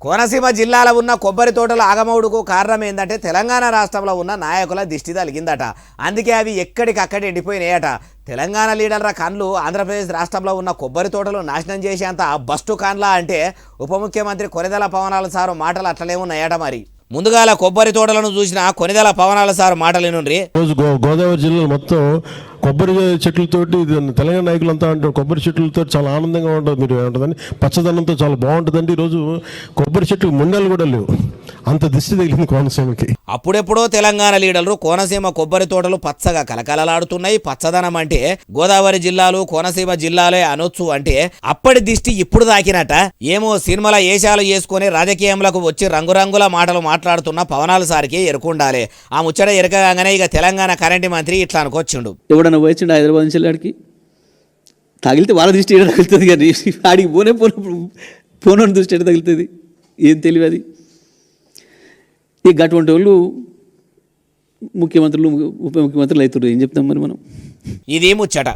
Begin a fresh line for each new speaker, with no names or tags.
కోనసీమ జిల్లాలో ఉన్న కొబ్బరి తోటల ఆగమవుడుకు కారణం ఏంటంటే తెలంగాణ రాష్ట్రంలో ఉన్న నాయకుల దిష్టి తగిలిందట. అందుకే అవి ఎక్కడికక్కడ ఎండిపోయినాయట. తెలంగాణ లీడర్ల కన్లు ఆంధ్రప్రదేశ్ రాష్ట్రంలో ఉన్న కొబ్బరి తోటలు నాశనం చేసేంత బస్టు కాన్లా అంటే ఉప ముఖ్యమంత్రి కొనిదెల పవనాల సారు మాటలు అట్లనే ఉన్నాయట. మరి ముందుగాల కొబ్బరి తోటలను చూసిన కొనిదెల పవనాల సారు మాటలు నుండి
రోజు గోదావరి జిల్లాలో మొత్తం కొబ్బరి చెట్లతోటి తెలంగాణ నాయకులంతా అంటారు కొబ్బరి చెట్లతో చాలా ఆనందంగా ఉంటుంది. మీరు ఏమంటుందని పచ్చదనంతో చాలా బాగుంటుందండి. ఈరోజు కొబ్బరి చెట్లు ముండలు కూడా లేవు, అంత దిష్టి తగిలింది కోనసీమకి.
అప్పుడెప్పుడో తెలంగాణ లీడర్లు కోనసీమ కొబ్బరి తోటలు పచ్చగా కలకలలాడుతున్నాయి, పచ్చదనం అంటే గోదావరి జిల్లాలు కోనసీమ జిల్లాలే అనొచ్చు అంటే అప్పటి దిష్టి ఇప్పుడు దాకినట. ఏమో సినిమాల ఏషాలు చేసుకుని రాజకీయంలోకి వచ్చి రంగురంగుల మాటలు మాట్లాడుతున్న పవనాల సారికి ఎరుకుండాలి. ఆ ముచ్చట ఎరకగానే ఇక తెలంగాణ కరెంటు మంత్రి ఇట్లా అనుకొచ్చిండు.
ఎవడన్నా పోయించండి హైదరాబాద్ నుంచి వెళ్ళాడికి తగిలితే వాళ్ళ దృష్టి ఏడ తగులుతుంది, కానీ ఆడికి పోనోని దృష్టి ఏడ తగులుతుంది, ఏం తెలియదు అది. ఇక అటువంటి వాళ్ళు ముఖ్యమంత్రులు ఉప ముఖ్యమంత్రులు అవుతారు, ఏం చెప్తాం మరి మనం.
ఇది ముచ్చట.